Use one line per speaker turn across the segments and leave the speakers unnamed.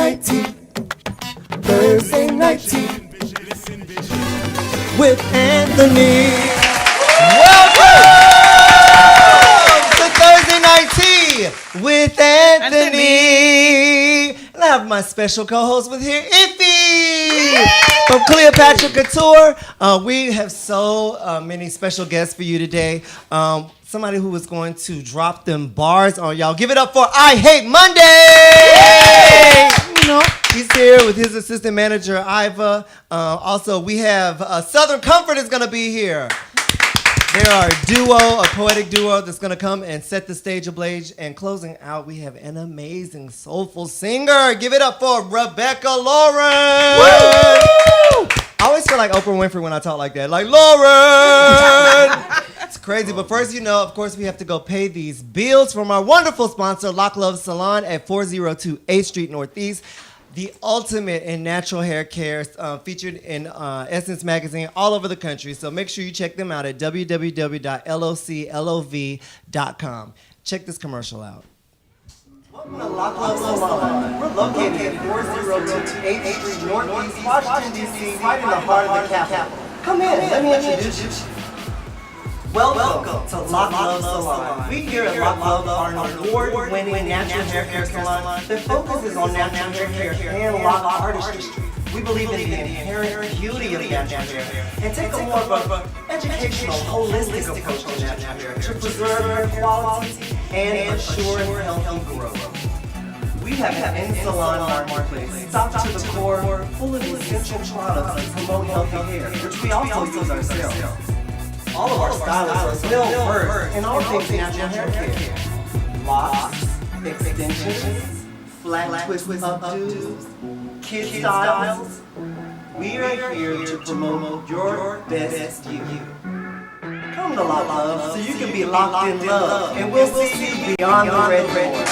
night tea. Thursday night tea with Anthony. Welcome to Thursday night tea with Anthony. And I have my special co-host with here, Iffy from Cleopatra Couture. We have so many special guests for you today. Somebody who is going to drop them bars on y'all. Give it up for I Hate Monday! You know, he's here with his assistant manager, Iva. Also, we have Southern Comfort is going to be here. They are a poetic duo that's going to come and set the stage ablaze. And closing out, we have an amazing soulful singer. Give it up for Rebecca Lauren! Woo! I always feel like Oprah Winfrey when I talk like that. Like, Lauren! It's crazy, but first, of course, we have to go pay these bills from our wonderful sponsor, Lock Love Salon at 402 8th Street Northeast. The ultimate in natural hair care, featured in Essence Magazine all over the country. So make sure you check them out at www.loclov.com. Check this commercial out. Welcome to Lock Love Salon. We're located at 402 8th Street Northeast, Washington, D.C., right in the heart of the capital. Come in, let me introduce you. Welcome to Lock Love Salon. We here at Lock Love are an award-winning natural hair care salon that focuses on natural hair care and lock artistry. We believe in the inherent beauty of natural hair and take a more of an educational, holistic approach to natural hair to preserve hair quality and assure healthy growth. We have an in-salon marketplace, stocked to the core, full of essential products that promote healthy hair, which we also use ourselves. All of our stylists are well versed in all things natural hair care. Locks, extensions, flat twist updos, kid styles. We are here to promote your best you. Come to Lock Love so you can be locked in love, and we'll see you beyond the red door.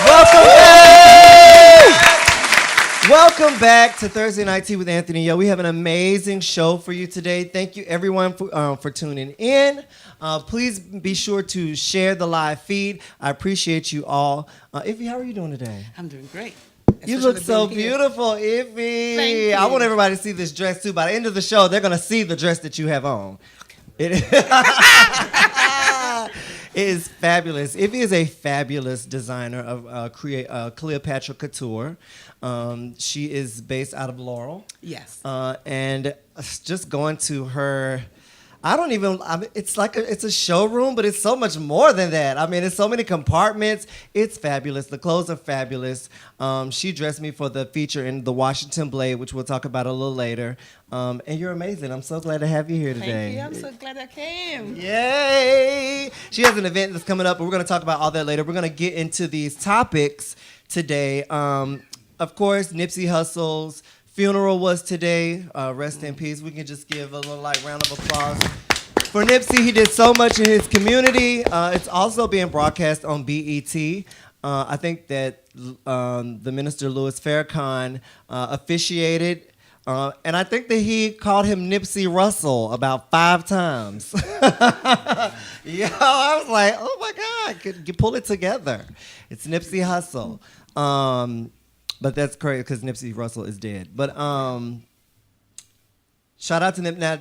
Welcome back! Welcome back to Thursday Night Tea with Anthony. Yo, we have an amazing show for you today. Thank you, everyone, for tuning in. Please be sure to share the live feed. I appreciate you all. Iffy, how are you doing today?
I'm doing great.
You look so beautiful, Iffy.
Thank you.
I want everybody to see this dress, too. By the end of the show, they're going to see the dress that you have on. It is fabulous. Iffy is a fabulous designer of Cleopatra Couture. She is based out of Laurel.
Yes.
And just going to her, it's like it's a showroom, but it's so much more than that. I mean, it's so many compartments. It's fabulous. The clothes are fabulous. She dressed me for the feature in the Washington Blade, which we'll talk about a little later. And you're amazing. I'm so glad to have you here today.
Thank you. I'm so glad I came.
Yay! She has an event that's coming up, but we're going to talk about all that later. We're going to get into these topics today. Of course, Nipsey Hussle's funeral was today. Rest in peace. We can just give a little round of applause for Nipsey. He did so much in his community. It's also being broadcast on BET. I think that the minister Louis Farrakhan officiated. And I think that he called him Nipsey Russell about 5 times. Yo, I was like, oh my God, could you pull it together? It's Nipsey Hussle. But that's crazy because Nipsey Russell is dead. But shout out to Nip. Now,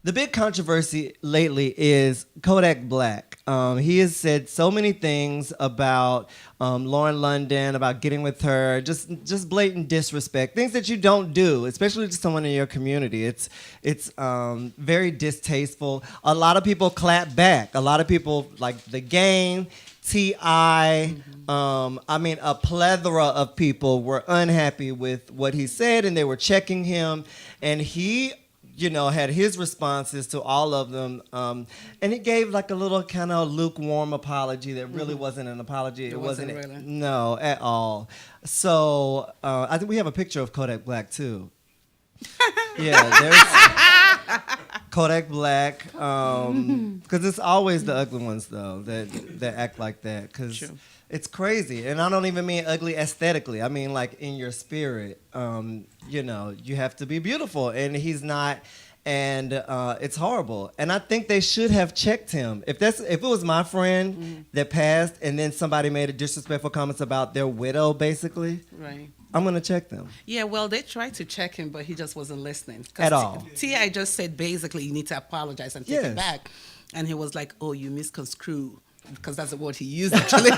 the big controversy lately is Kodak Black. He has said so many things about Lauren London, about getting with her, just blatant disrespect, things that you don't do, especially to someone in your community. It's very distasteful. A lot of people clap back. A lot of people, like The Game, T.I., a plethora of people were unhappy with what he said, and they were checking him, and he had his responses to all of them, and he gave like a little kind of lukewarm apology that really wasn't an apology. It wasn't really. No, at all. So I think we have a picture of Kodak Black too. Yeah, there's Kodak Black, because it's always the ugly ones though that act like that, because it's crazy. And I don't even mean ugly aesthetically. I mean like in your spirit. You have to be beautiful, and he's not. and it's horrible. And I think they should have checked him. If it was my friend that passed, and then somebody made a disrespectful comments about their widow, basically,
Right.
I'm gonna check them.
Yeah, well, they tried to check him, but he just wasn't listening.
At all.
T.I. just said, basically, you need to apologize and take
Yes.
it back. And he was like, oh, you misconstrue, because that's the word he used, actually.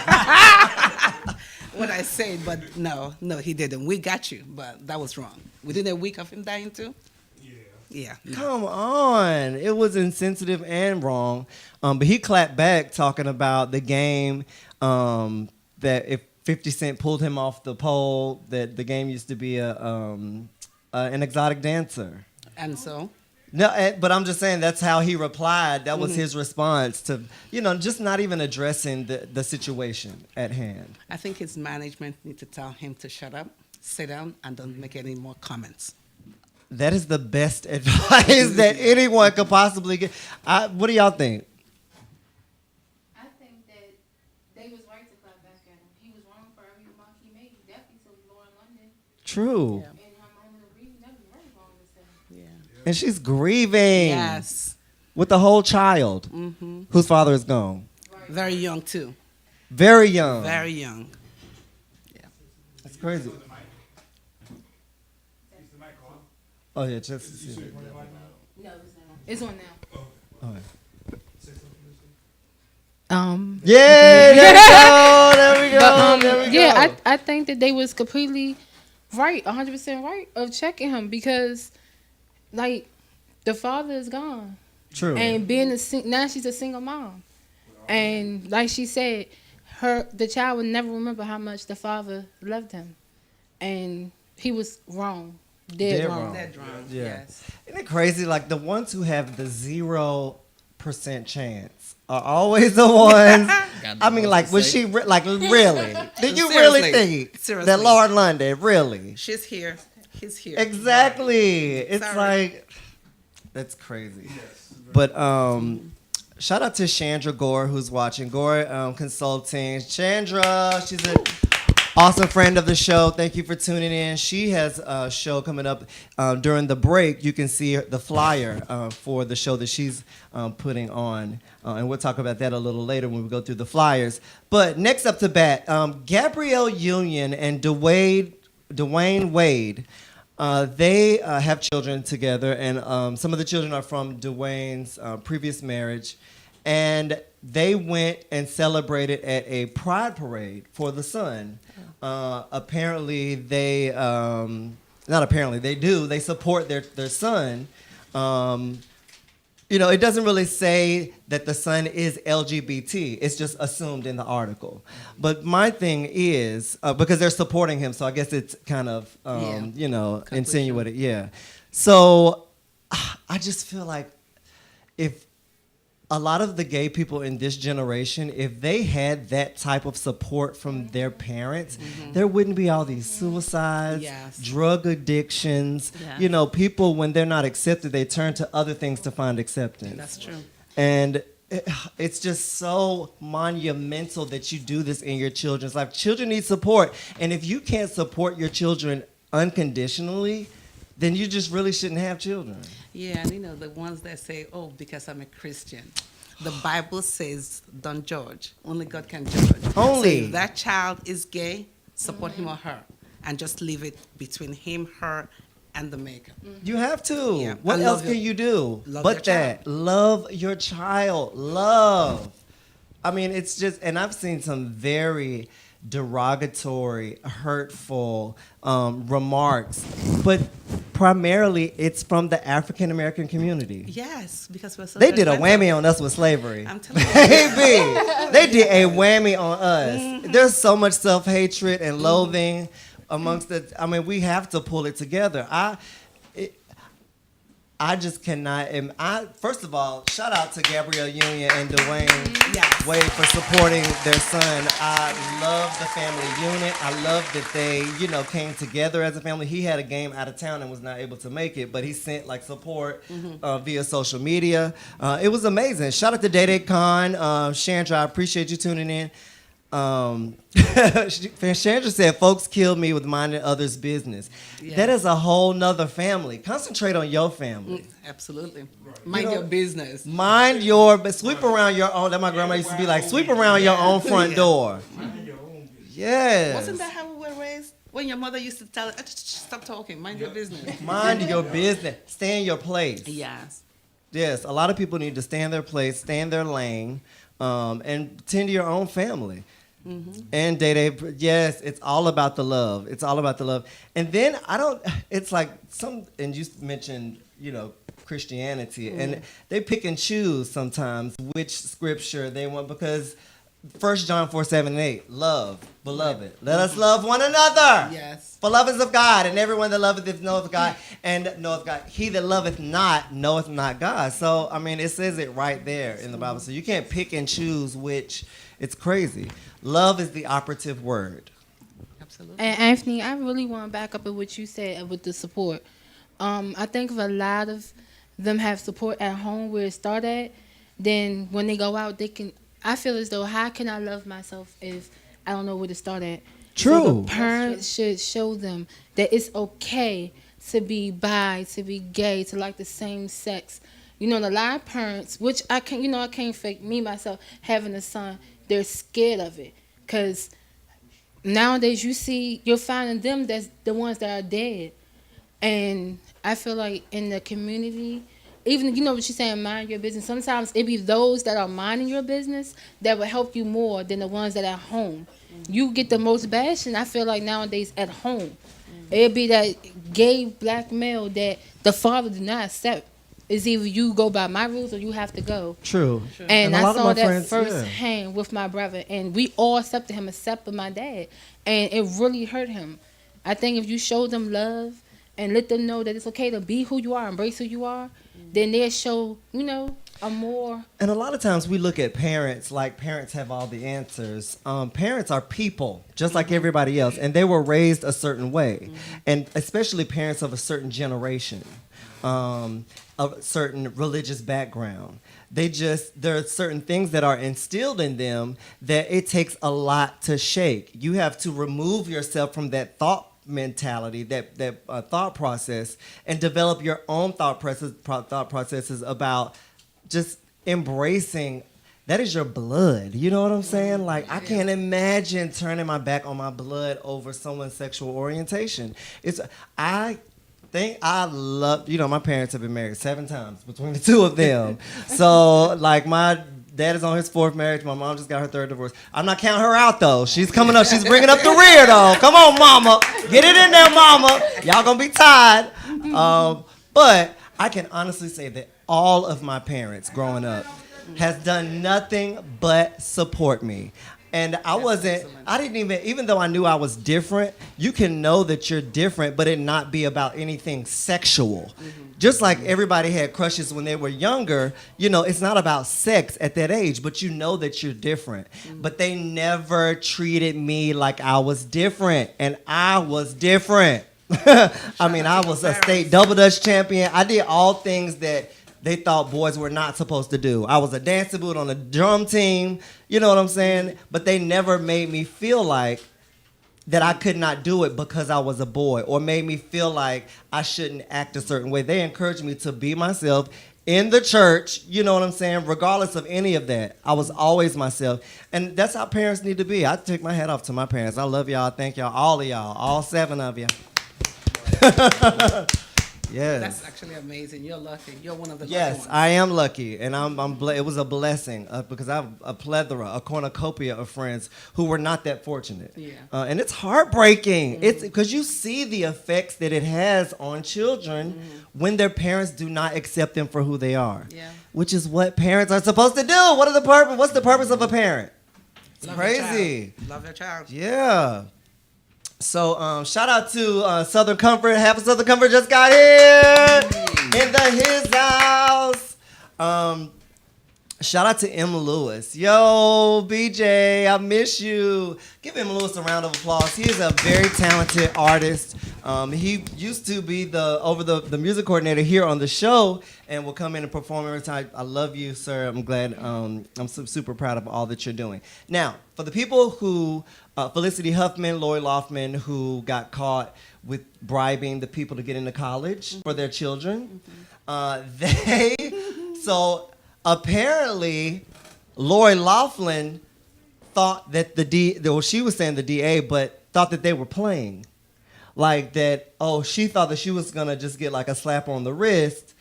What I said, but no, he didn't. We got you, but that was wrong. Within a week of him dying, too? Yeah. No.
Come on. It was insensitive and wrong. But he clapped back talking about the game, that if 50 Cent pulled him off the pole, that the game used to be an exotic dancer.
And so?
No, but I'm just saying that's how he replied. That was his response to, just not even addressing the situation at hand.
I think his management need to tell him to shut up, sit down, and don't make any more comments.
That is the best advice that anyone could possibly get. What do y'all think?
I think that they was right to clap back at him. He was wrong for every remark he made. He definitely told Lauren London
True.
Yeah.
in her moment of grieving. That was very wrong to say.
Yeah.
And she's grieving.
Yes.
With the whole child whose father is gone.
Right.
Very young, too.
Very young.
Very young.
That's crazy. Oh, yeah, just to see it.
No, it's on now.
All right.
Yeah,
There we go.
but,
There we go.
yeah, I think that they was completely right, 100% right of checking him because, like, the father is gone.
True.
And now she's a single mom. And like she said, the child would never remember how much the father loved him. And he was wrong. Dead wrong.
Dead wrong.
Yeah.
Yes.
Isn't it crazy? Like the ones who have the 0% chance are always the ones. I mean, like, was she really? Did you really
Seriously.
think
Seriously.
that Lauren London really?
She's here. He's here.
Exactly. It's
Sorry.
like that's crazy. But shout out to Chandra Gore who's watching. Gore Consulting. Chandra, she's an awesome friend of the show. Thank you for tuning in. She has a show coming up during the break. You can see the flyer for the show that she's putting on. And we'll talk about that a little later when we go through the flyers. But next up to bat, Gabrielle Union and Dwayne Wade. They have children together, and some of the children are from Dwayne's previous marriage. And they went and celebrated at a pride parade for the son. Apparently, they support their son. It doesn't really say that the son is LGBT. It's just assumed in the article. But my thing is, because they're supporting him, so I guess it's kind of, insinuated. Yeah. So I just feel like if a lot of the gay people in this generation, if they had that type of support from their parents, there wouldn't be all these suicides,
Yes.
drug addictions.
Yeah.
People, when they're not accepted, they turn to other things to find acceptance.
That's true.
And it's just so monumental that you do this in your children's life. Children need support. And if you can't support your children unconditionally, then you just really shouldn't have children.
Yeah, and the ones that say, oh, because I'm a Christian. The Bible says, don't judge. Only God can judge.
Only.
So if that child is gay, support him or her. And just leave it between him, her, and the maker.
You have to.
Yeah.
What
And
else
love
can
your-
you do
love
but
your
that?
child.
Love your child. Love. I mean, it's just, and I've seen some very derogatory, hurtful remarks, but primarily it's from the African American community.
Yes, because we're so
They did a
judgmental.
whammy on us with slavery.
I'm telling you.
Baby, they did a whammy on us. There's so much self-hatred and loathing amongst we have to pull it together. I just cannot. First of all, shout out to Gabrielle Union and Dwayne
Yes.
Wade for supporting their son. I love the family unit. I love that they, came together as a family. He had a game out of town and was not able to make it, but he sent support via social media. It was amazing. Shout out to Day Day Khan, Chandra. I appreciate you tuning in. Chandra said, folks kill me with minding others' business.
Yeah.
That is a whole nother family. Concentrate on your family.
Absolutely. Mind your business.
Mind your, but sweep around your own. That my grandma used to be like, sweep around your own front door. Yes.
Wasn't that how we were raised? When your mother used to tell us, stop talking, mind your business.
Mind your business. Stay in your place.
Yes.
Yes, a lot of people need to stay in their place, stay in their lane, and tend to your own family. Mm-hmm. And Day, yes, it's all about the love. It's all about the love. And then it's like and you mentioned, Christianity, and they pick and choose sometimes which scripture they want, because 1 John 4:7-8, love, beloved. Let us love one another.
Yes.
For love is of God, and everyone that loveth is knoweth God, and knoweth God. He that loveth not knoweth not God. So, it says it right there in the Bible. So you can't pick and choose which. It's crazy. Love is the operative word.
Absolutely.
And Anthony, I really want to back up at what you said with the support. I think if a lot of them have support at home where it started, then when they go out, they can. I feel as though, how can I love myself if I don't know where to start at?
True.
So the parents should show them that it's okay to be bi, to be gay, to like the same sex. A lot of parents, which I can't fake me myself having a son, they're scared of it. Because nowadays you're finding them that's the ones that are dead. And I feel like in the community, even, what you're saying, mind your business, sometimes it be those that are minding your business that will help you more than the ones that are at home. Mm-hmm. You get the most bashing, I feel like, nowadays at home. Mm-hmm. It'd be that gay black male that the father did not accept. It's either you go by my rules or you have to go.
True.
And I saw that firsthand with my brother. And we all accepted him except for my dad. And it really hurt him. I think if you show them love and let them know that it's okay to be who you are, embrace who you are, then they'll show, a more...
And a lot of times we look at parents like parents have all the answers. Parents are people, just like everybody else, and they were raised a certain way. And especially parents of a certain generation, of a certain religious background. There are certain things that are instilled in them that it takes a lot to shake. You have to remove yourself from that thought mentality, that thought process, and develop your own thought processes about just embracing. That is your blood. You know what I'm saying? Like, I can't imagine turning my back on my blood over someone's sexual orientation. I think I love, my parents have been married 7 times between the two of them. So, like, my dad is on his 4th marriage. My mom just got her 3rd divorce. I'm not counting her out, though. She's coming up. She's bringing up the rear, though. Come on, mama. Get it in there, mama. Y'all gonna be tired. But I can honestly say that all of my parents growing up has done nothing but support me. And I didn't even though I knew I was different, you can know that you're different, but it not be about anything sexual. Mm-hmm. Just like everybody had crushes when they were younger, it's not about sex at that age, but you know that you're different. Mm-hmm. But they never treated me like I was different, and I was different. I was a state double dutch champion. I did all things that they thought boys were not supposed to do. I was a dancing boot on the drum team, you know what I'm saying? But they never made me feel like that I could not do it because I was a boy, or made me feel like I shouldn't act a certain way. They encouraged me to be myself in the church, you know what I'm saying? Regardless of any of that, I was always myself. And that's how parents need to be. I take my hat off to my parents. I love y'all. Thank y'all, all of y'all, all 7 of you. Yes.
That's actually amazing. You're lucky. You're one of the lucky
Yes,
ones.
I am lucky, and it was a blessing because I have a cornucopia of friends who were not that fortunate.
Yeah.
And it's heartbreaking. Mm-hmm. It's because you see the effects that it has on children when their parents do not accept them for who they are.
Yeah.
Which is what parents are supposed to do. What's the purpose of a parent? It's crazy.
Love your child.
Yeah. So shout out to Southern Comfort. Half of Southern Comfort just got here in his house. Shout out to M. Lewis. Yo, BJ, I miss you. Give M. Lewis a round of applause. He is a very talented artist. He used to be the music coordinator here on the show, and will come in and perform every time. I love you, sir. I'm glad. I'm super proud of all that you're doing. Now, for the people who Felicity Huffman, Lori Loughlin, who got caught with bribing the people to get into college for their children, so apparently Lori Loughlin thought that she was saying the DA, but thought that they were playing. Like that, she thought that she was gonna just get like a slap on the wrist.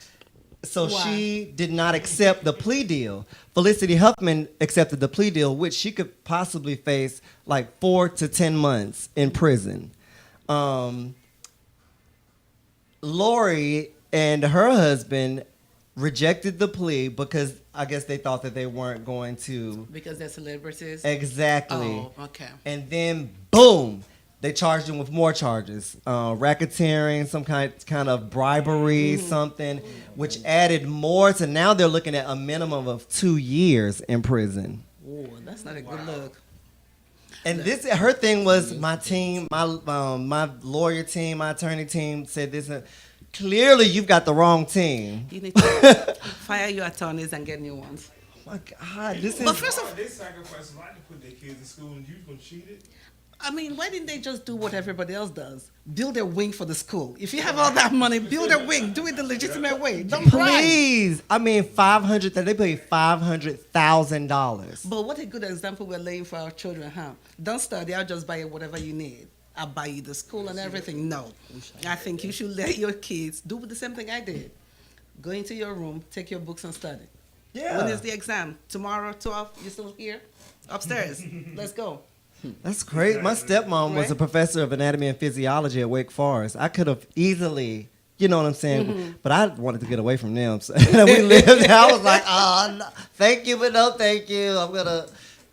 So she did not accept the plea deal. Felicity Huffman accepted the plea deal, which she could possibly face like 4 to 10 months in prison. Lori and her husband rejected the plea because I guess they thought that they weren't going to.
Because they're celebrities?
Exactly.
Oh, okay.
And then, boom, they charged him with more charges. Racketeering, some kind of bribery, something, which added more to now they're looking at a minimum of 2 years in prison.
Oh, that's not a good look.
And her thing was my team, my lawyer team, my attorney team said this. Clearly, you've got the wrong team.
You need to fire your attorneys and get new ones.
Oh my God, this is.
But first of all, they sacrificed a lot to put their kids in school, and you gonna cheat it?
I mean, why didn't they just do what everybody else does? Build a wing for the school. If you have all that money, build a wing. Do it the legitimate way. Don't bribe.
Please, I mean, they paid $500,000.
But what a good example we're laying for our children, huh? Don't study. I'll just buy you whatever you need. I'll buy you the school and everything. No, I think you should let your kids do the same thing I did. Go into your room, take your books and study.
Yeah.
When is the exam? Tomorrow, 12? You still here? Upstairs. Let's go.
That's great. My stepmom was a professor of anatomy and physiology at Wake Forest. I could have easily, you know what I'm saying? But I wanted to get away from them. So we lived there. I was like, no, thank you, but no thank you.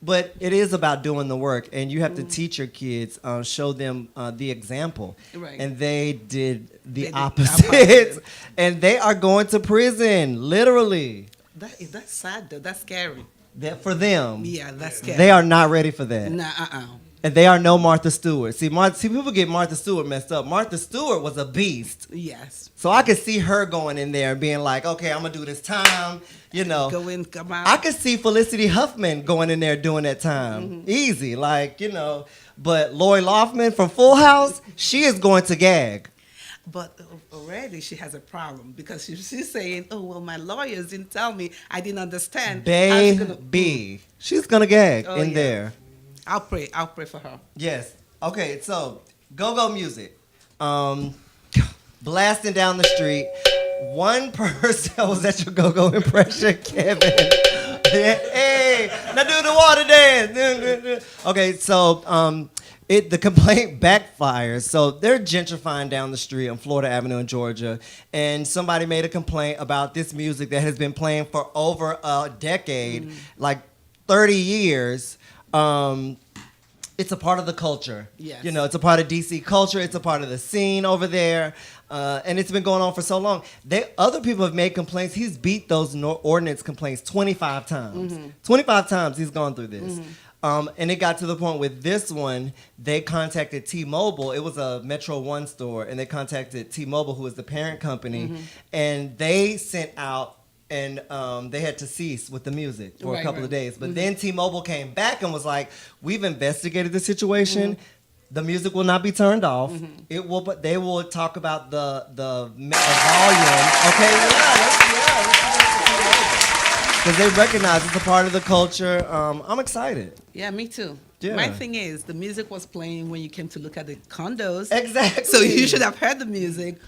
But it is about doing the work, and you have to teach your kids, show them the example.
Right.
And they did the opposite. And they are going to prison, literally.
That's sad, though. That's scary.
That for them.
Yeah, that's scary.
They are not ready for that.
Nah,
And they are no Martha Stewart. See, people get Martha Stewart messed up. Martha Stewart was a beast.
Yes.
So I could see her going in there and being like, okay, I'm going to do this time,
Go in, come out.
I could see Felicity Huffman going in there doing that time. Easy, But Lori Loughlin from Full House, she is going to gag.
But already she has a problem because she's saying, oh, well, my lawyers didn't tell me. I didn't understand.
Baby. She's going to gag in there.
I'll pray for her.
Yes. Okay, so go-go music. Blasting down the street. One person was at your go-go impression, Kevin. Hey, now do the water dance. Okay, so the complaint backfires. So they're gentrifying down the street on Florida Avenue in Georgia, and somebody made a complaint about this music that has been playing for over a decade, like 30 years. It's a part of the culture.
Yes.
It's a part of DC culture. It's a part of the scene over there. And it's been going on for so long. Other people have made complaints. He's beat those ordinance complaints 25 times. 25 times he's gone through this. And it got to the point with this one, they contacted T-Mobile. It was a Metro One store. And they contacted T-Mobile, who is the parent company. And they sent out, and they had to cease with the music for a couple of days. But then T-Mobile came back and was like, we've investigated the situation. The music will not be turned off. It will, but they will talk about the volume. Okay, because they recognize it's a part of the culture. I'm excited.
Yeah, me too.
Yeah.
My thing is, the music was playing when you came to look at the condos.
Exactly.
So you should have heard the music,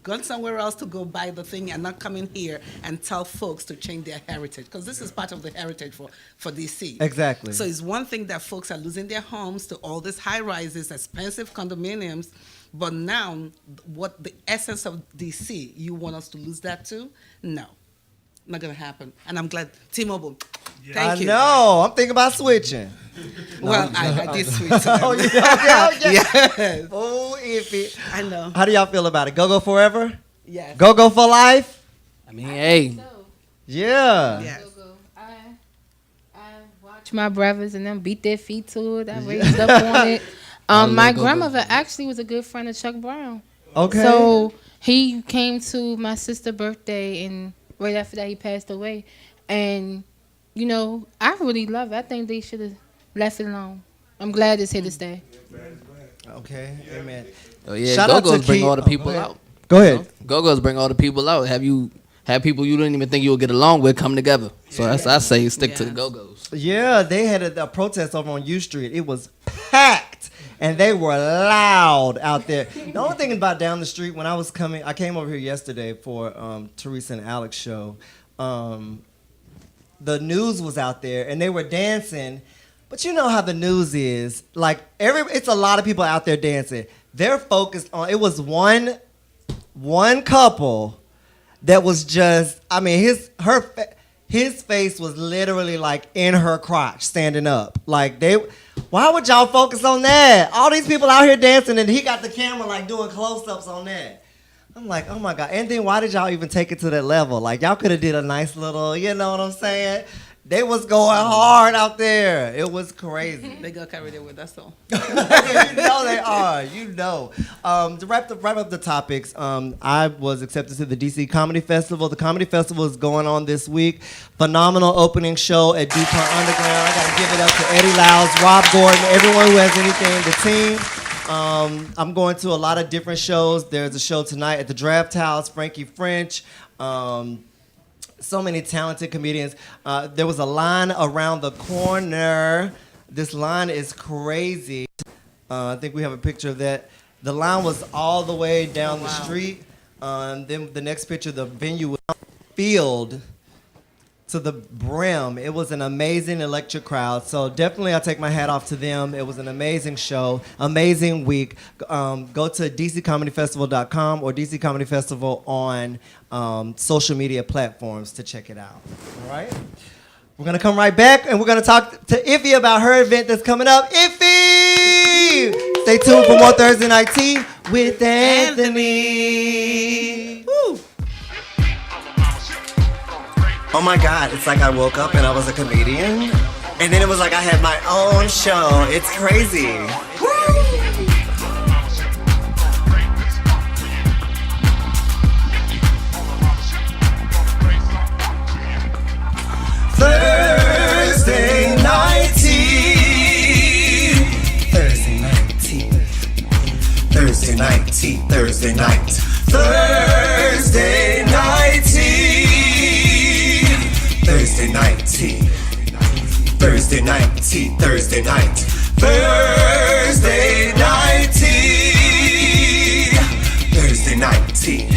gone somewhere else to go buy the thing, and not come in here and tell folks to change their heritage, because this is part of the heritage for DC.
Exactly.
So it's one thing that folks are losing their homes to all these high rises, expensive condominiums, but now what the essence of DC, you want us to lose that too? No, not gonna happen. And I'm glad T-Mobile. Thank you.
I know. I'm thinking about switching.
Well, I did switch. To them.
Oh, yeah.
Yes.
Oh, iffy.
I know.
How do y'all feel about it? Go forever?
Yes.
Go for life?
I mean, hey.
So,
Yeah.
Yes.
I watch my brothers and them beat their feet to it. I raised up on it. My
go-go.
grandmother actually was a good friend of Chuck Brown.
Okay.
So he came to my sister's birthday, and right after that, he passed away. And you know, I really love it. I think they should have left it alone. I'm glad it's here to stay.
Okay. Amen.
Oh yeah,
Shout out to
Go-Go's bring
Key-
all the
oh,
people
go ahead.
out.
Go ahead.
Go-Go's bring all the people out. Have people you didn't even think you would get along with come together. So that's I say stick to the
Yeah.
Go-Go's.
Yeah, they had a protest over on U Street. It was packed, and they were loud out there. The only thing about down the street when I came over here yesterday for Teresa and Alex show. The news was out there, and they were dancing. But you know how the news is. Like it's a lot of people out there dancing. They're focused on. It was one couple that was just. I mean, his face was literally like in her crotch, standing up. Like why would y'all focus on that? All these people out here dancing, and he got the camera like doing close-ups on that. I'm like, oh my God. And then why did y'all even take it to that level? Like y'all could have did a nice little, you know what I'm saying? They was going hard out there. It was crazy.
They got carried away. That's all.
You know they are. You know. To wrap up the topics, I was accepted to the DC Comedy Festival. The Comedy Festival is going on this week. Phenomenal opening show at DuPont Underground. I got to give it up to Eddie Lyles, Rob Gordon, everyone who has anything, the team. I'm going to a lot of different shows. There's a show tonight at the Draft House, Frankie French. So many talented comedians. There was a line around the corner. This line is crazy. I think we have a picture of that. The line was all the way down the street. Then the next picture, the venue was filled to the brim. It was an amazing electric crowd. So definitely I'll take my hat off to them. It was an amazing show, amazing week. Go to dccomedyfestival.com or DC Comedy Festival on social media platforms to check it out. All right? We're going to come right back, and we're going to talk to Iffy about her event that's coming up. Iffy! Stay tuned for more Thursday Night Tea with Anthony. Woo! Oh my God, it's like I woke up and I was a comedian, and then it was like I had my own show. It's crazy. Woo! Thursday night tea. Thursday night tea. Thursday night tea. Thursday night. Thursday night tea. Thursday night tea. Thursday night tea. Thursday night. Thursday night tea. Thursday night tea.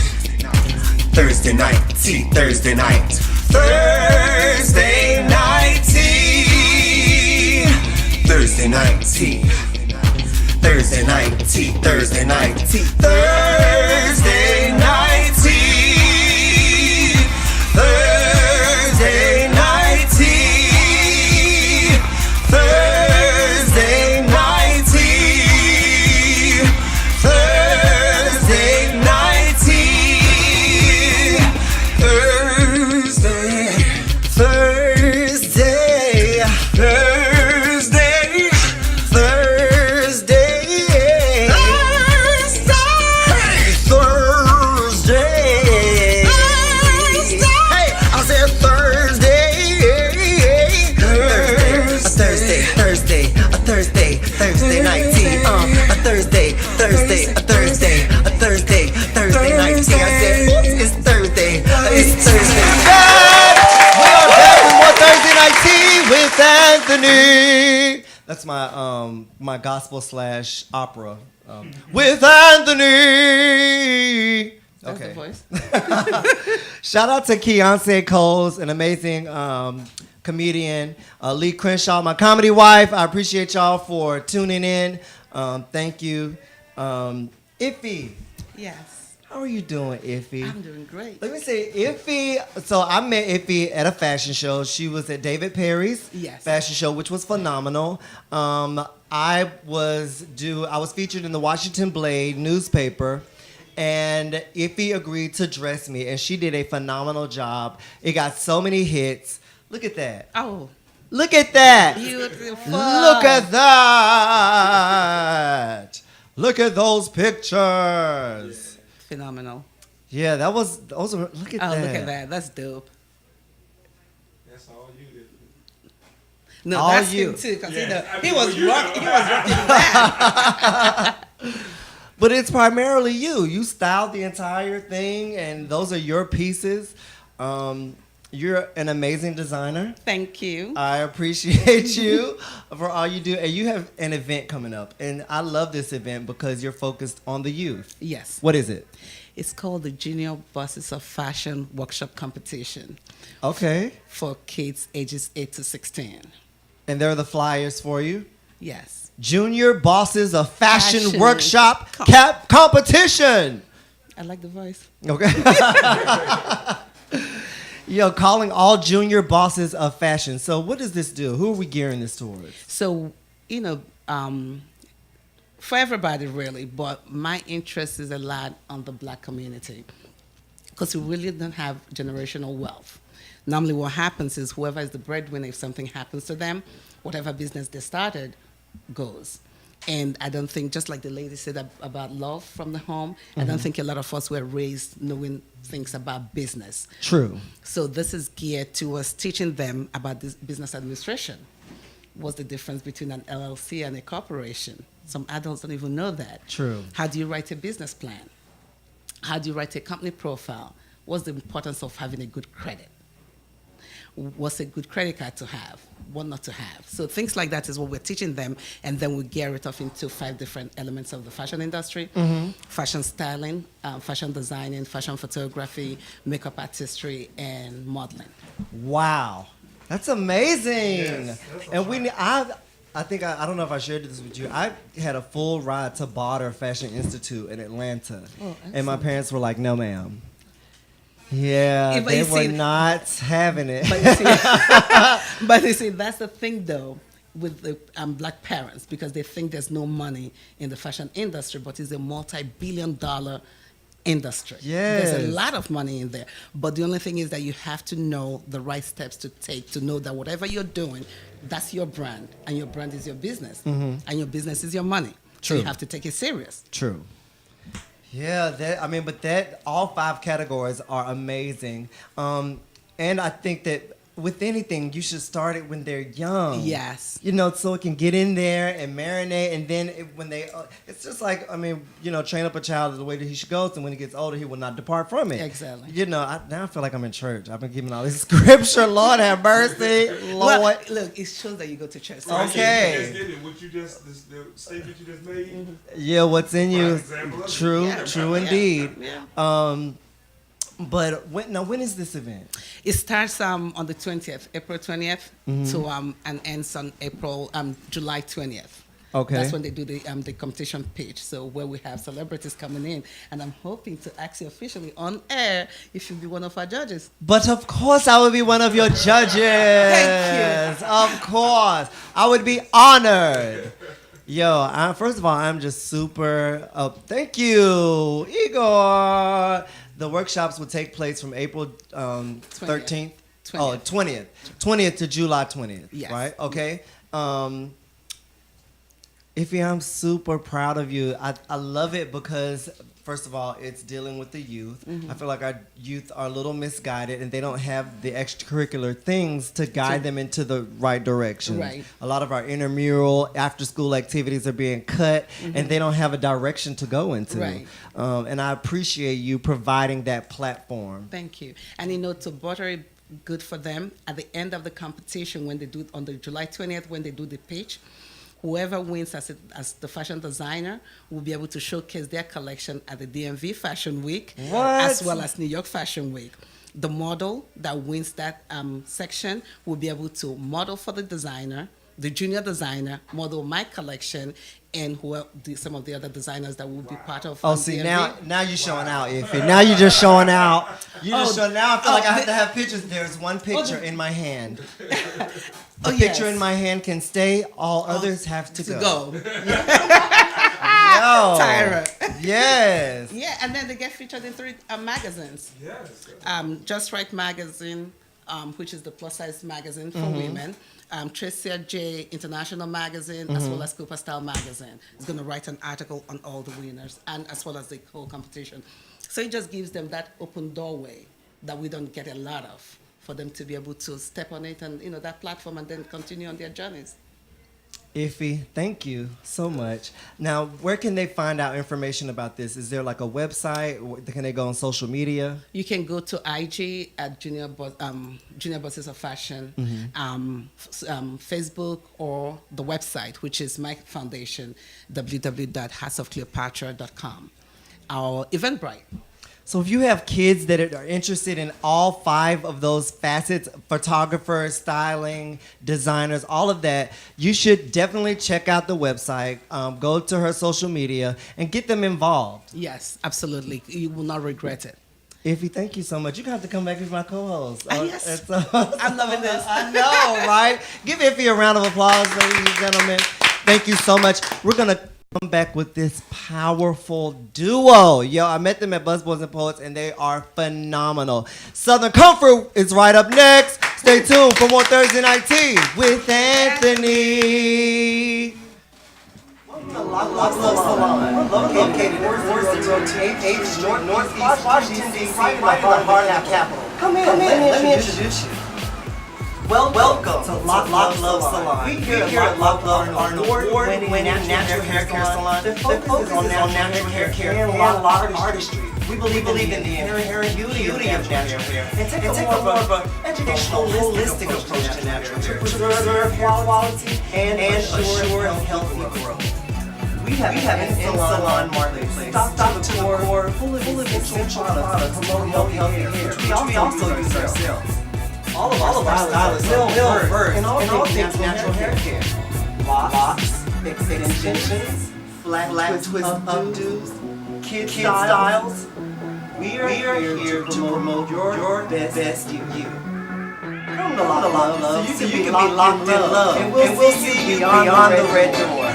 Thursday night tea. Thursday night. Thursday night tea. Thursday night tea. Thursday night tea. Thursday night tea. Thursday night tea. Thursday night tea. Thursday night tea. Thursday night tea. Thursday. Thursday. Thursday. Thursday. Thursday. Hey, I said Thursday. Thursday night tea. A Thursday night tea. I said, oops, it's Thursday. It's Thursday. We are back with more Thursday night tea with Anthony. That's my gospel / opera. With Anthony.
That's
Okay.
the voice.
Shout out to Keontae Coles, an amazing comedian. Lee Crenshaw, my comedy wife. I appreciate y'all for tuning in. Thank you. Iffy,
Yes.
how are you doing, Iffy?
I'm doing great.
Let me say, Iffy. So I met Iffy at a fashion show. She was at David Perry's
Yes.
fashion show, which was phenomenal. I was featured in the Washington Blade newspaper, and Iffy agreed to dress me, and she did a phenomenal job. It got so many hits. Look at that.
Oh,
Look at that.
Beautiful.
Look at that. Look at those pictures.
Phenomenal.
Yeah, those are, look at
Oh,
that.
look at that. That's dope.
That's all you did.
No,
All
that's
you.
him too, because
Yeah, I
he
mean,
was
well, you
rocking.
know.
He was rocking that.
But it's primarily you. You styled the entire thing, and those are your pieces. You're an amazing designer.
Thank you.
I appreciate you for all you do. And you have an event coming up. And I love this event because you're focused on the youth.
Yes.
What is it?
It's called the Junior Bosses of Fashion Workshop Competition
Okay.
for kids ages 8 to 16.
And there are the flyers for you.
Yes.
Junior Bosses of Fashion,
Fashion
Workshop Competition.
I like the voice.
Okay. Yo, calling all junior bosses of fashion. So what does this do? Who are we gearing this towards?
So, for everybody really, but my interest is a lot on the black community because we really don't have generational wealth. Normally what happens is whoever is the breadwinner, if something happens to them, whatever business they started goes. And I don't think, just like the lady said about love from the home, I don't think a lot of us were raised knowing things about business.
True.
So this is geared towards teaching them about this business administration. What's the difference between an LLC and a corporation? Some adults don't even know that.
True.
How do you write a business plan? How do you write a company profile? What's the importance of having a good credit? What's a good credit card to have? What not to have? So things like that is what we're teaching them, and then we gear it off into 5 different elements of the fashion industry: fashion styling, fashion designing, fashion photography, makeup artistry, and modeling.
Wow. That's amazing.
Yes, that's
And I think I don't know if I shared this with you. I had a full ride to Barter Fashion Institute in Atlanta.
Oh,
And my parents were like, "No, ma'am." Yeah,
Yeah, but
they
you
were
see-
not having it.
But you see, that's the thing though with the black parents, because they think there's no money in the fashion industry, but it's a multi-billion-dollar industry. There's a
Yes.
lot of money in there. But the only thing is that you have to know the right steps to take to know that whatever you're doing, that's your brand, and your brand is your business, and your business is your money. So
True.
you have to take it serious.
True. Yeah, all 5 categories are amazing. And I think that with anything, you should start it when they're young.
Yes.
So it can get in there and marinate, and then when they, it's just like, train up a child the way that he should go, and when he gets older, he will not depart from it.
Exactly.
Now I feel like I'm in church. I've been giving all this scripture. Lord have mercy. Lord.
Well, look, it shows that you go to church.
Okay.
You just did it. What you just, the statement you just made.
Yeah, what's in you?
Example of it.
True,
Yeah,
true
yeah,
indeed.
yeah.
But when is this event?
It starts on the 20th, April 20th, to and ends on July 20th.
Okay.
That's when they do the competition pitch. So where we have celebrities coming in, and I'm hoping to ask you officially on air if you'll be one of our judges.
But of course, I would be one of your judges.
Thank you.
Of course, I would be honored. Yo, first of all, I'm just super. Thank you, Igor. The workshops will take place from April 13th.
20th.
Oh, 20th to July 20th.
Yes.
Right. Okay. Ify, I'm super proud of you. I love it because, first of all, it's dealing with the youth. I feel like our youth are a little misguided, and they don't have the extracurricular things to guide them into the right direction.
Right.
A lot of our intramural, after-school activities are being cut, and they don't have a direction to go into.
Right.
And I appreciate you providing that platform.
Thank you. And to butter it good for them, at the end of the competition, when they do on the July 20th, when they do the pitch, whoever wins as the fashion designer will be able to showcase their collection at the DMV Fashion Week,
What?
as well as New York Fashion Week. The model that wins that section will be able to model for the designer, the junior designer, model my collection, and some of the other designers that will be part of.
Oh, see,
DMV.
now you're showing out, Ify. Now you're just showing out. Now I feel like I have
the-
to have pictures. There's one picture in my hand. The
Oh,
picture
yes.
in my hand can stay. All others have to
To
go.
go.
Yo.
Tyra.
Yes.
Yeah, and then they get featured in 3 magazines.
Yes.
Just Right magazine, which is the plus size magazine for women. Tricia J International Magazine, as well as Cooper Style Magazine, is going to write an article on all the winners and as well as the whole competition. So it just gives them that open doorway that we don't get a lot of, for them to be able to step on it and that platform and then continue on their journeys.
Iffy, thank you so much. Now, where can they find out information about this? Is there like a website? Can they go on social media?
You can go to IG at Junior Bosses of Fashion, Facebook, or the website, which is my foundation, www.heartsofcleopatra.com. Our Eventbrite.
So if you have kids that are interested in all 5 of those facets, photographers, styling, designers, all of that, you should definitely check out the website, go to her social media, and get them involved.
Yes, absolutely. You will not regret it.
Iffy, thank you so much. You're going to have to come back as my co-host.
Yes. I'm loving this.
I know, right? Give Iffy a round of applause, ladies and gentlemen. Thank you so much. We're going to come back with this powerful duo. Yo, I met them at Buzzboys and Poets, and they are phenomenal. Southern Comfort is right up next. Stay tuned for more Thursday Night Tea with Anthony. Salon, located at 402 Northeast Washington, D.C., right in the heart of the capital. Come in, let me introduce you. Welcome to Lock Love Salon. We here at Lock Love are an award-winning natural hair care salon that focuses on natural hair care and lock artistry. We believe in the inherent beauty of natural hair and take more of an educational, holistic approach to natural hair to preserve hair quality and assure healthy growth. We have an in-salon marketplace, stock tour, full of essential products to promote healthy hair, which we also use ourselves. All of our stylists are well-versed in all things natural hair care. Locks, extensions, flat twist updos, kid styles. We are here to promote your best you. Come to Lock Love so you can be locked in love, and we'll see you beyond the red door.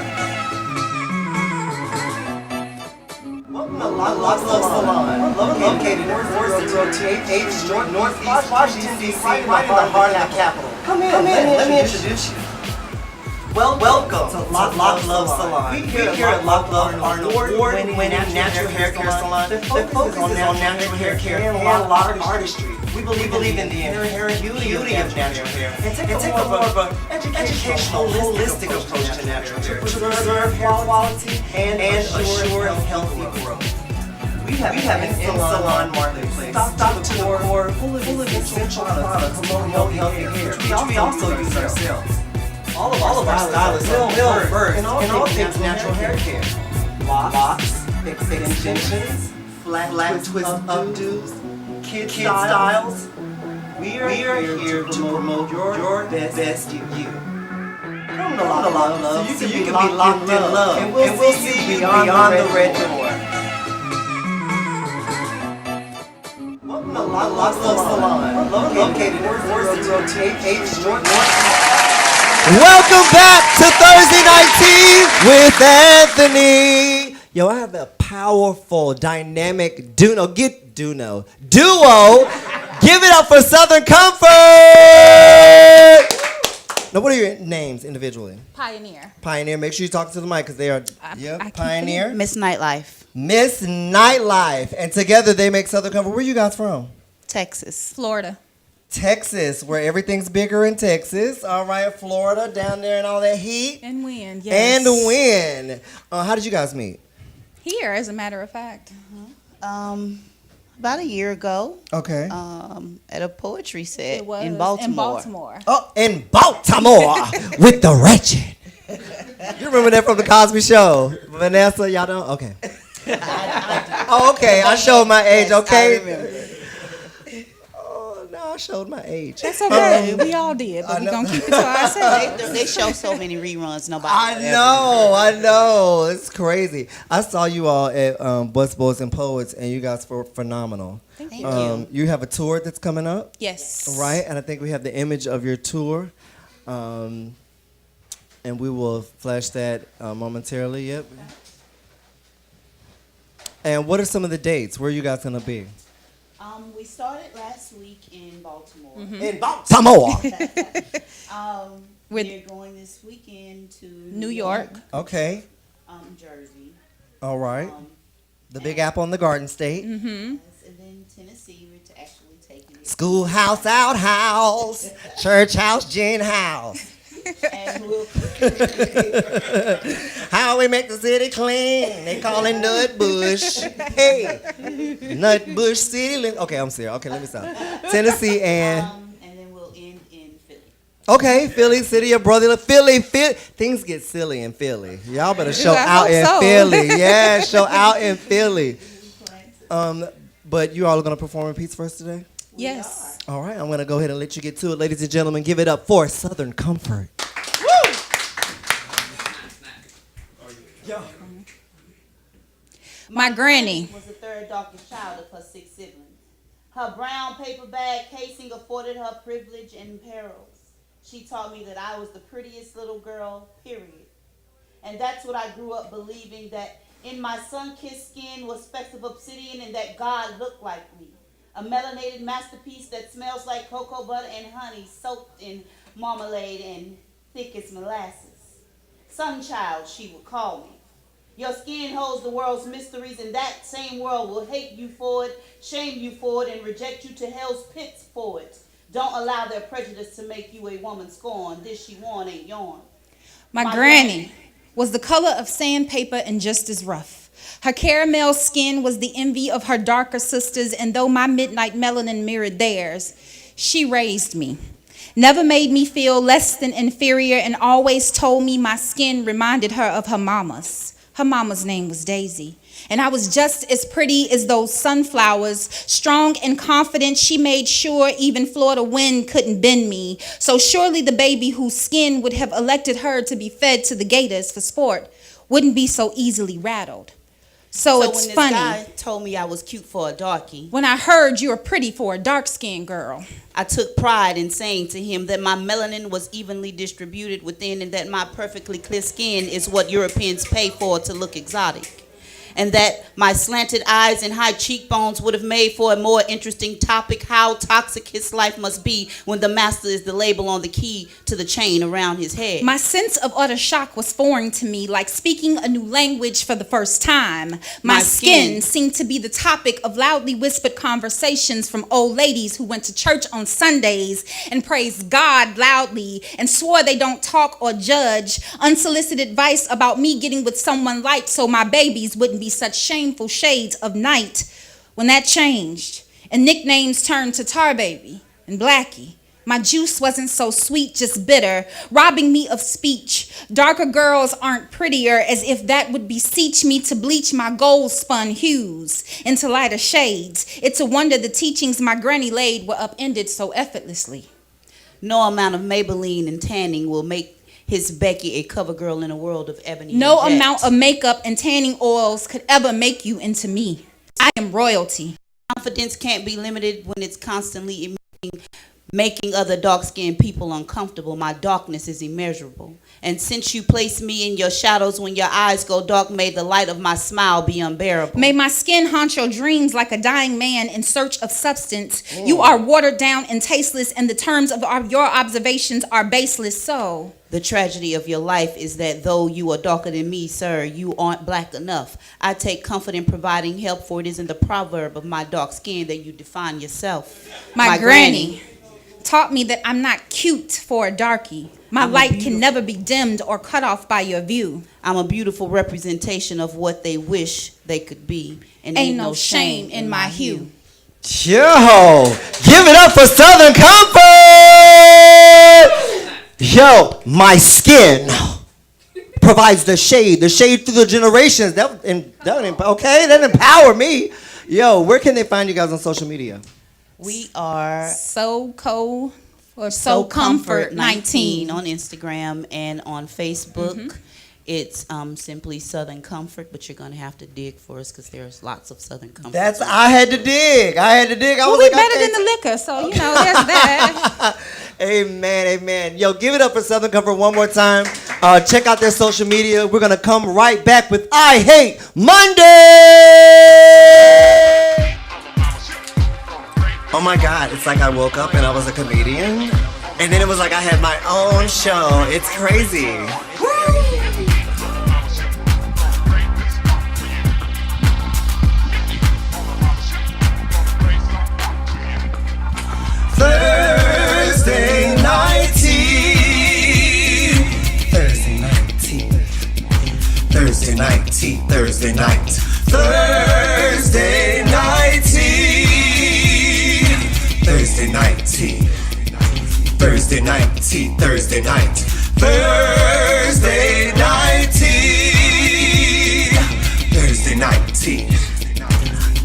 Welcome to Lock Love Salon, located at 402 Northeast Washington, D.C., right in the heart of the capital. Come in, let me introduce you. Welcome to Lock Love Salon. We here at Lock Love are an award-winning natural hair care salon that focuses on natural hair care and lock artistry. We believe in the inherent beauty of natural hair and take more of an educational, holistic approach to natural hair to preserve hair quality and assure healthy growth. We have an in-salon marketplace, stock tour, full of essential products to promote healthy hair, which we also use ourselves. All of our stylists are well-versed in all things natural hair care. Locks, extensions, flat twist updos, kid styles. We are here to promote your best you. Come to Lock Love so you can be locked in love, and we'll see you beyond the red door. Welcome to Lock Love Salon, located at 402 Northeast. Welcome back to Thursday Night Tea with Anthony. Yo, I have a powerful, dynamic duo. Give it up for Southern Comfort. Now, what are your names individually? Pioneer. Make sure you talk to the mic because they are Pioneer.
Miss Nightlife.
Miss Nightlife. And together they make Southern Comfort. Where are you guys from?
Texas.
Florida.
Texas, where everything's bigger in Texas. All right, Florida, down there and all that heat.
And wind, yes.
And wind. How did you guys meet?
Here, as a matter of fact. About a year ago.
Okay.
At a poetry set
It was
in Baltimore.
Oh, in Baltimore with the wretched. You remember that from the Cosby Show? Vanessa, y'all don't? Okay. Oh, okay. I showed my age, okay?
I remember.
Oh, no, I showed my age.
That's okay. We all did, but we're going to keep it to ourselves.
They show so many reruns. Nobody.
I know. It's crazy. I saw you all at Busboys and Poets, and you guys were phenomenal.
Thank you.
You have a tour that's coming up,
Yes.
right? And I think we have the image of your tour. And we will flash that momentarily. Yep. And what are some of the dates? Where are you guys going to be?
We started last week in Baltimore.
In Baltimore.
With-
We're going this weekend to
New York.
Okay.
Jersey.
All right.
Um,
The Big Apple in the Garden State.
yes, and then Tennessee, we're to actually taking it.
Schoolhouse, outhouse, church house, gin house.
And we'll
How we make the city clean? They call it Nut Bush. Hey, Nut Bush City. Okay, I'm serious. Okay, let me stop. Tennessee and
then we'll end in Philly.
okay, Philly, city of brotherly Philly. Things get silly in Philly. Y'all better show
I
out
hope
in
so.
Philly. Yeah, show out in Philly. But you all are gonna perform in Pete's first today.
Yes.
All right, I'm gonna go ahead and let you get to it, ladies and gentlemen. Give it up for Southern Comfort.
My granny.
Was the third darkest child of her 6 siblings. Her brown paper bag casing afforded her privilege and perils. She taught me that I was the prettiest little girl, period. And that's what I grew up believing, that in my sun-kissed skin was specks of obsidian and that God looked like me. A melanated masterpiece that smells like cocoa butter and honey soaked in marmalade and thick as molasses. Sunchild, she would call me. Your skin holds the world's mysteries, and that same world will hate you for it, shame you for it, and reject you to hell's pits for it. Don't allow their prejudice to make you a woman scorned. This she worn ain't yarn.
My granny was the color of sandpaper and just as rough. Her caramel skin was the envy of her darker sisters, and though my midnight melanin mirrored theirs, she raised me. Never made me feel less than inferior, and always told me my skin reminded her of her mama's. Her mama's name was Daisy, and I was just as pretty as those sunflowers. Strong and confident, she made sure even Florida wind couldn't bend me. So surely the baby whose skin would have elected her to be fed to the gators for sport wouldn't be so easily rattled. So it's
when this
funny.
guy told me I was cute for a darkie,
When I heard you were pretty for a dark-skinned girl.
I took pride in saying to him that my melanin was evenly distributed within, and that my perfectly clear skin is what Europeans pay for to look exotic. And that my slanted eyes and high cheekbones would have made for a more interesting topic: how toxic his life must be when the master is the label on the key to the chain around his head.
My sense of utter shock was foreign to me, like speaking a new language for the first time. My skin seemed to be the topic of loudly whispered conversations from old ladies who went to church on Sundays and praised God loudly and swore they don't talk or judge. Unsolicited advice about me getting with someone light so my babies wouldn't be such shameful shades of night. When that changed and nicknames turned to Tar Baby and Blackie, my juice wasn't so sweet, just bitter, robbing me of speech. Darker girls aren't prettier, as if that would beseech me to bleach my gold-spun hues into lighter shades. It's a wonder the teachings my granny laid were upended so effortlessly.
No amount of Maybelline and tanning will make his Becky a cover girl in a world of ebony.
No
and jet.
amount of makeup and tanning oils could ever make you into me. I am royalty.
Confidence can't be limited when it's constantly making other dark-skinned people uncomfortable. My darkness is immeasurable. And since you place me in your shadows when your eyes go dark, may the light of my smile be unbearable.
May my skin haunt your dreams like a dying man in search of substance. You are watered down and tasteless, and the terms of your observations are baseless. So
the tragedy of your life is that though you are darker than me, sir, you aren't black enough. I take comfort in providing help, for it is in the proverb of my dark skin that you define yourself.
My granny taught me that I'm not cute for a darkie. My light can never be dimmed or cut off by your view.
I'm a beautiful representation of what they wish they could be. And
ain't no shame in my hue.
Yo, give it up for Southern Comfort. Yo, my skin provides the shade through the generations. That empower me. Yo, where can they find you guys on social media?
We are
So Comfort 19
on Instagram and on Facebook. It's simply Southern Comfort, but you're gonna have to dig for us because there's lots of Southern Comfort.
I had to dig. I
Well,
was
we
like,
better
okay.
than the liquor, so there's that.
Amen. Yo, give it up for Southern Comfort one more time. Check out their social media. We're gonna come right back with I Hate Monday. my God, it's like I woke up and I was a comedian. And then it was like I had my own show. It's crazy. Thursday night tea. Thursday night tea. Thursday night tea. Thursday night. Thursday night tea. Thursday night tea. Thursday night tea. Thursday night. Thursday night tea. Thursday night tea.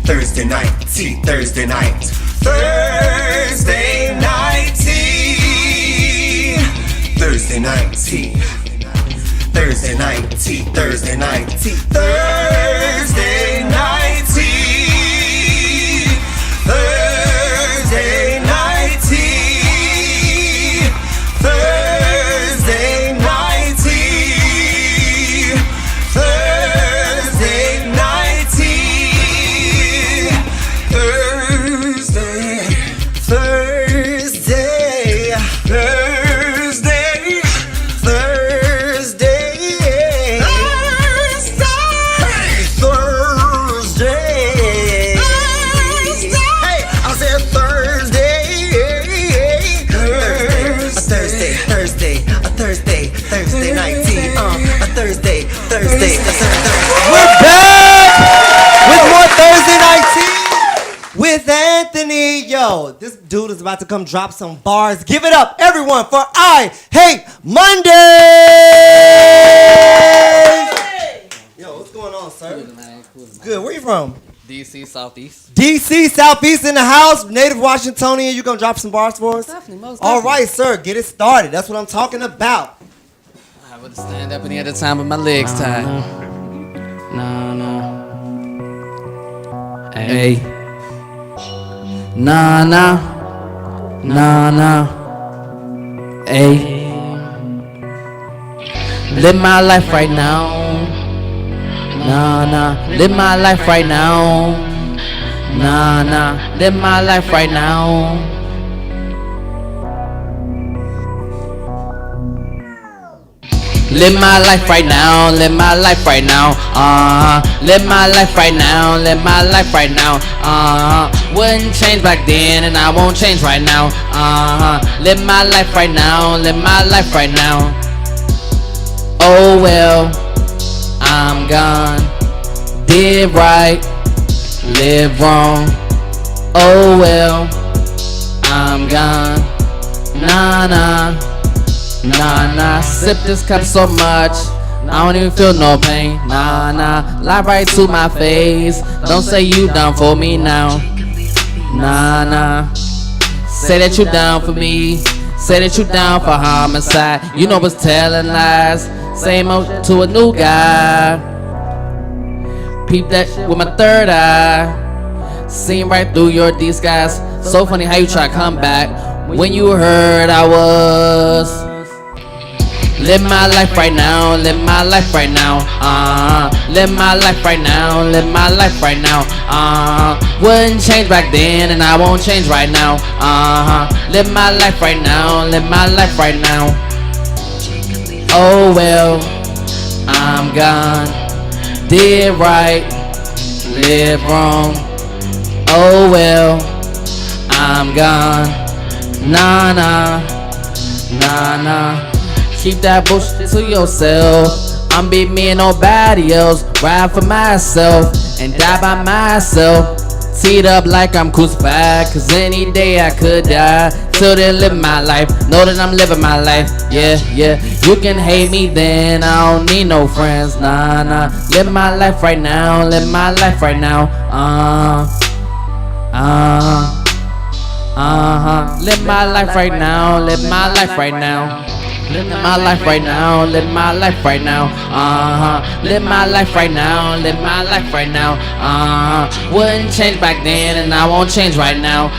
Thursday night tea. Thursday night. Thursday night tea. Thursday night tea. Thursday night tea. Thursday night tea. Thursday night tea. Thursday night tea. Thursday night tea. Thursday night tea. Thursday. Thursday. Thursday. Thursday. Thursday. Hey, I said Thursday. Thursday night tea. A Thursday. We're back with more Thursday night tea with Anthony. Yo, this dude is about to come drop some bars. Give it up, everyone, for I Hate Mondays. Yo, what's going on, sir? Good. Where you from?
DC Southeast.
DC Southeast in the house. Native Washingtonian. You gonna drop some bars for us?
Definitely, most
All
definitely.
right, sir. Get it started. That's what I'm talking about.
I would stand up any other time with my legs tied.
Nah.
Hey. Nah. Hey. Live my life right now. Nah. Live my life right now. Nah. Live my life right now. Live my life right now, live my life right now, live my life right now, live my life right now, wouldn't change back then and I won't change right now, live my life right now, live my life right now. Oh well, I'm gone, did right, live wrong. Oh well, I'm gone, nah, sip this cup so much, I don't even feel no pain, nah, lie right to my face, don't say you down for me now, nah, say that you down for me, say that you down for homicide, you know what's telling lies, same old to a new guy, peep that shit with my third eye, seen right through your disguise, so funny how you try to come back, when you heard I was. Live my life right now, live my life right now, live my life right now, live my life right now, wouldn't change back then and I won't change right now, live my life right now, live my life right now. Oh well, I'm gone, did right, live wrong. Oh well, I'm gone, nah. Keep that bullshit to yourself. I'm be me and nobody else. Ride for myself and die by myself. Teed up like I'm crucified, cause any day I could die. Till then live my life, know that I'm living my life. Yeah, you can hate me then, I don't need no friends. Nah, live my life right now, live my life right now. Live my life right now, live my life right now. Live my life right now, live my life right now, live my life right now, live my life right now, wouldn't change back then and I won't change right now,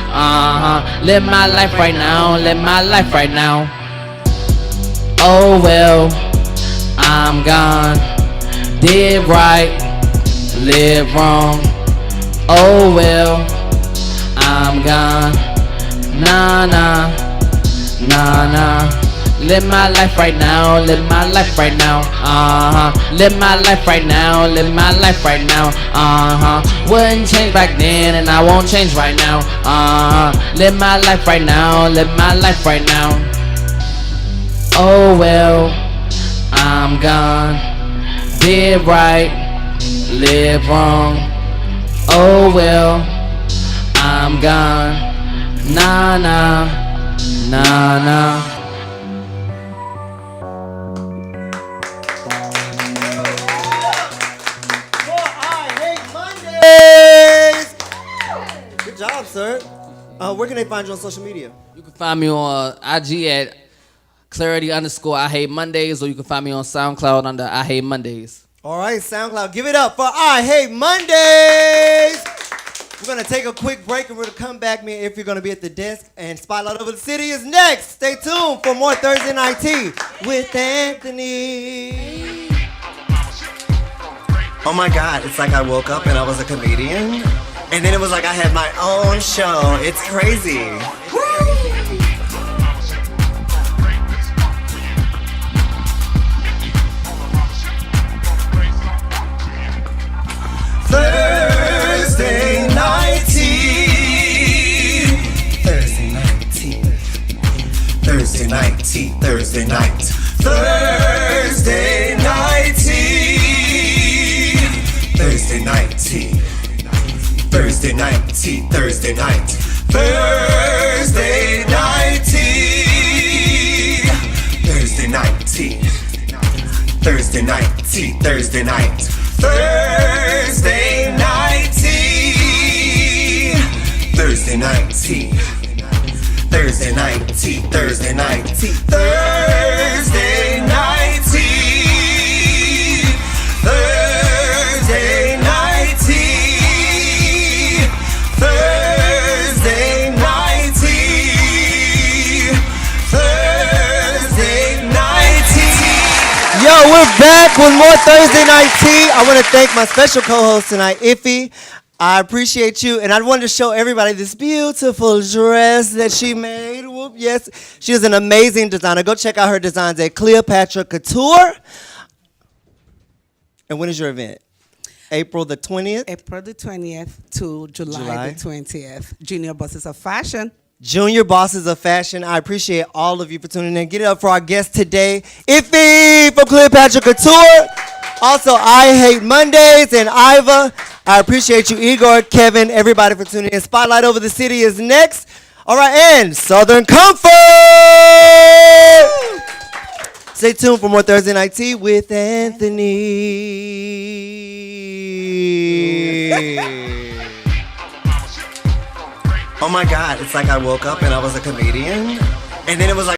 live my life right now, live my life right now. Oh well, I'm gone, did right, live wrong. Oh well, I'm gone, Nah, nah, nah, nah. Live my life right now, live my life right now, live my life right now, live my life right now, wouldn't change back then and I won't change right now, live my life right now, live my life right now. Oh well, I'm gone, did right, live wrong. Oh well, I'm gone, nah, nah, nah, nah.
Good job, sir. Where can they find you on social media?
You can find me on IG at clarity_I hate Mondays, or you can find me on SoundCloud under I hate Mondays.
All right, SoundCloud, give it up for I Hate Mondays. We're going to take a quick break and we're going to come back. Me and if you're going to be at the desk, and Spotlight Over the City is next. Stay tuned for more Thursday Night Tea with Anthony. Oh my God, it's like I woke up and I was a comedian. And then it was like I had my own show. It's crazy. Thursday Night Tea. Thursday Night Tea. Thursday Night Tea. Thursday Night. Thursday Night Tea. Thursday Night Tea. Thursday Night Tea. Thursday Night. Thursday Night Tea. Thursday Night Tea. Thursday Night Tea. Thursday Night. Thursday Night Tea. Thursday Night Tea. Thursday Night Tea. Thursday Night Tea. Thursday Night Tea. Thursday Night Tea. Thursday Night Tea. Thursday Night Tea. Yo, we're back with more Thursday Night Tea. I want to thank my special co-host tonight, Iffy. I appreciate you, and I wanted to show everybody this beautiful dress that she made. Whoop, yes, she is an amazing designer. Go check out her designs at Cleopatra Couture. And when is your event? April the 20th?
April the 20th to July the 20th. Junior Bosses of Fashion.
Junior Bosses of Fashion. I appreciate all of you for tuning in. Get it up for our guest today, Iffy from Cleopatra Couture. Also, I Hate Mondays and Iva. I appreciate you, Igor, Kevin, everybody for tuning in. Spotlight Over the City is next. All right, and Southern Comfort. Stay tuned for more Thursday Night Tea with Anthony. Oh my God, it's like I woke up and I was a comedian. And then it was like